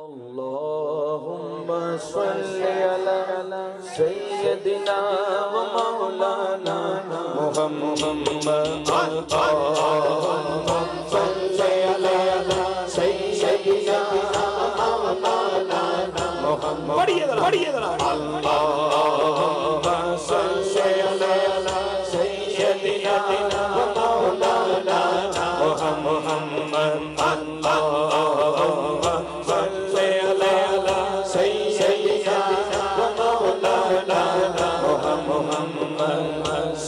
اللهم صل على سيدنا ومولانا محمد اللهم صل على سيدنا ومولانا محمد اللهم صل على سيدنا ومولانا محمد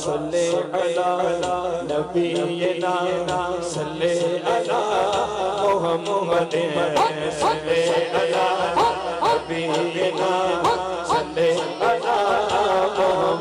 صلی علی نبینا صلی علی محمد صلی علی نبینا صلی علی محمد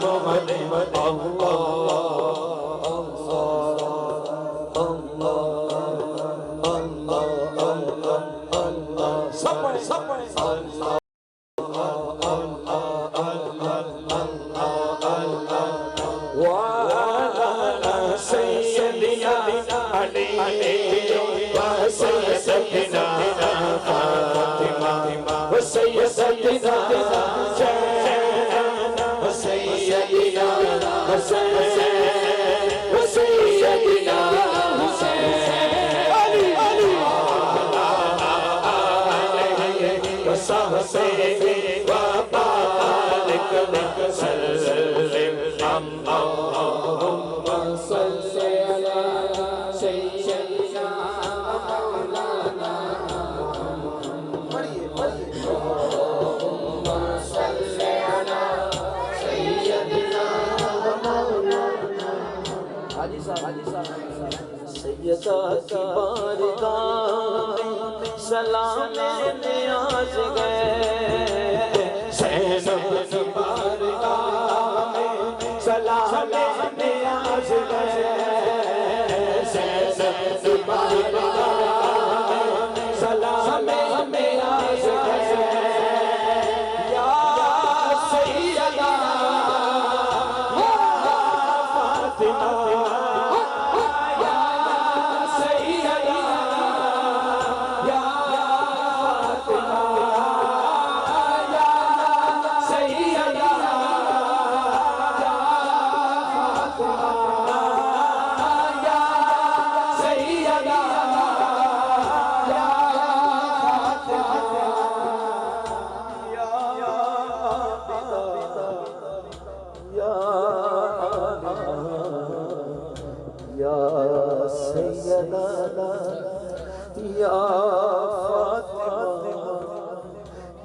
سیدہ کی بارگاہ سلام نیاز گئے زینب کی بارگاہ سلام نیاز گئے زینب کی بارگاہ سلام نیاز گئے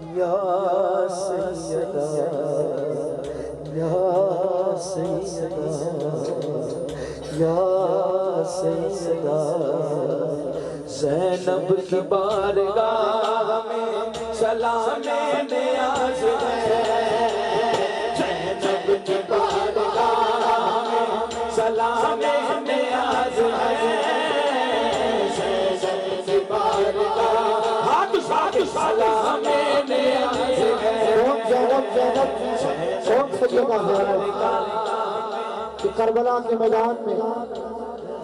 یا سیدہ فاطمہ زینب کی بارگاہ میں سلام نیاز ہے زینب کی بارگاہ میں سلام نیاز ہے زینب کی بارگاہ سلام نیاز ہے کہ کربلا کے میدان میں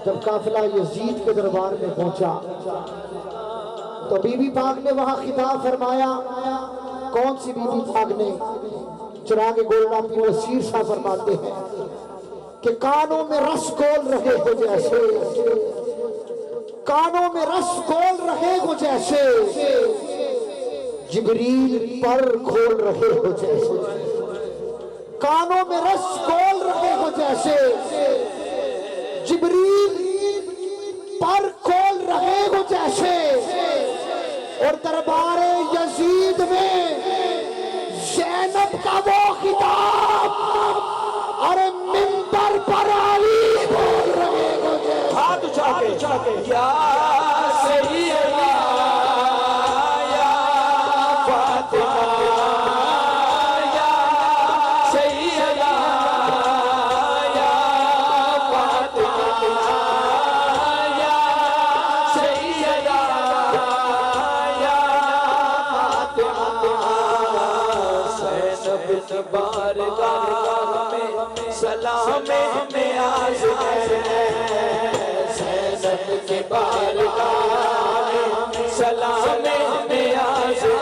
جب قافلہ یزید کے دربار میں پہنچا تو بی بی پاک نے وہاں خطاب فرمایا. کون سی بی بی پاک نے؟ چراغ گولڈا پیر وسیر صاحب فرماتے ہیں کہ کانوں میں رس گول رہے ہو جیسے کانوں میں رس گول رہے ہو جیسے جبریل پر کھول رہے ہو جیسے کانوں میں رس گول رہے ہو جیسے جبریل پر کھول رہے ہو جیسے اور دربار یزید میں زینب کا وہ خطاب اور منبر پر علی بول رہے ہو جیسے ہاتھ اٹھا کے یا سیدہ یا فاطمہ یا سیدہ یا فاطمہ یا سیدہ یا فاطمہ زینب کی بارگاہ میں سلام نیاز ہے زینب کی بارگاہ میں سلام نیاز ہے